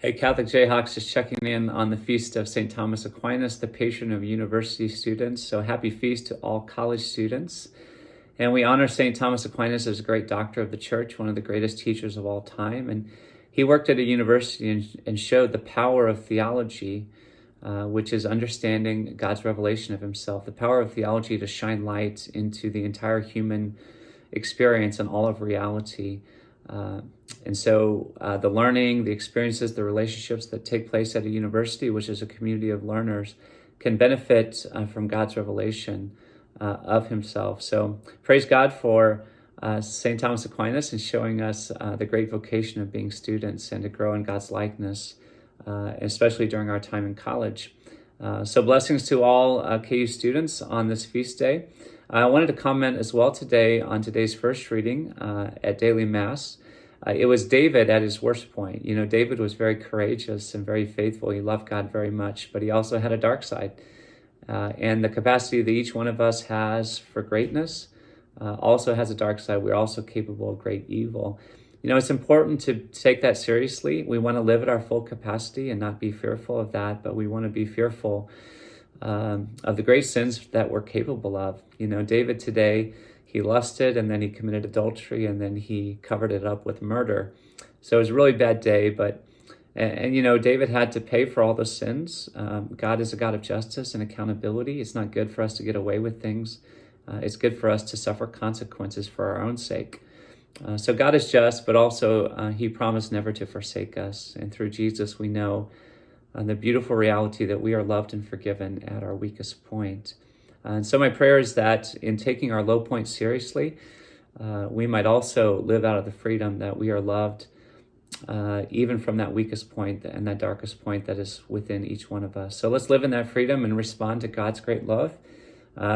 Hey, Catholic Jayhawks, just checking in on the feast of St. Thomas Aquinas, the patron of university students. So happy feast to all college students. And we honor St. Thomas Aquinas as a great doctor of the church, one of the greatest teachers of all time. And he worked at a university and showed the power of theology, which is understanding God's revelation of himself, the power of theology to shine light into the entire human experience and all of reality. And so the learning, the experiences, the relationships that take place at a university, which is a community of learners, can benefit from God's revelation of himself. So praise God for St. Thomas Aquinas and showing us the great vocation of being students and to grow in God's likeness, especially during our time in college. So blessings to all KU students on this feast day. I wanted to comment as well today on today's first reading at Daily Mass. It was David at his worst point. You know, David was very courageous and very faithful. He loved God very much, but he also had a dark side. And the capacity that each one of us has for greatness also has a dark side. We're also capable of great evil. You know, it's important to take that seriously. We want to live at our full capacity and not be fearful of that, but we want to be fearful of the great sins that we're capable of. You know, David today, he lusted and then he committed adultery and then he covered it up with murder. So it was a really bad day, but, and you know, David had to pay for all those sins. God is a God of justice and accountability. It's not good for us to get away with things. It's good for us to suffer consequences for our own sake. So God is just, but also he promised never to forsake us. And through Jesus, we know the beautiful reality that we are loved and forgiven at our weakest point. And so my prayer is that in taking our low point seriously, we might also live out of the freedom that we are loved, even from that weakest point and that darkest point that is within each one of us. So let's live in that freedom and respond to God's great love.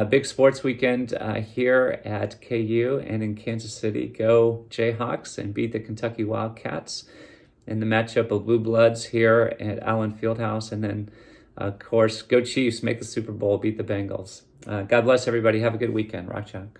Big sports weekend here at KU and in Kansas City. Go Jayhawks and beat the Kentucky Wildcats in the matchup of Blue Bloods here at Allen Fieldhouse. And then, of course, go Chiefs, make the Super Bowl, beat the Bengals. God bless everybody. Have a good weekend. Rock Chalk.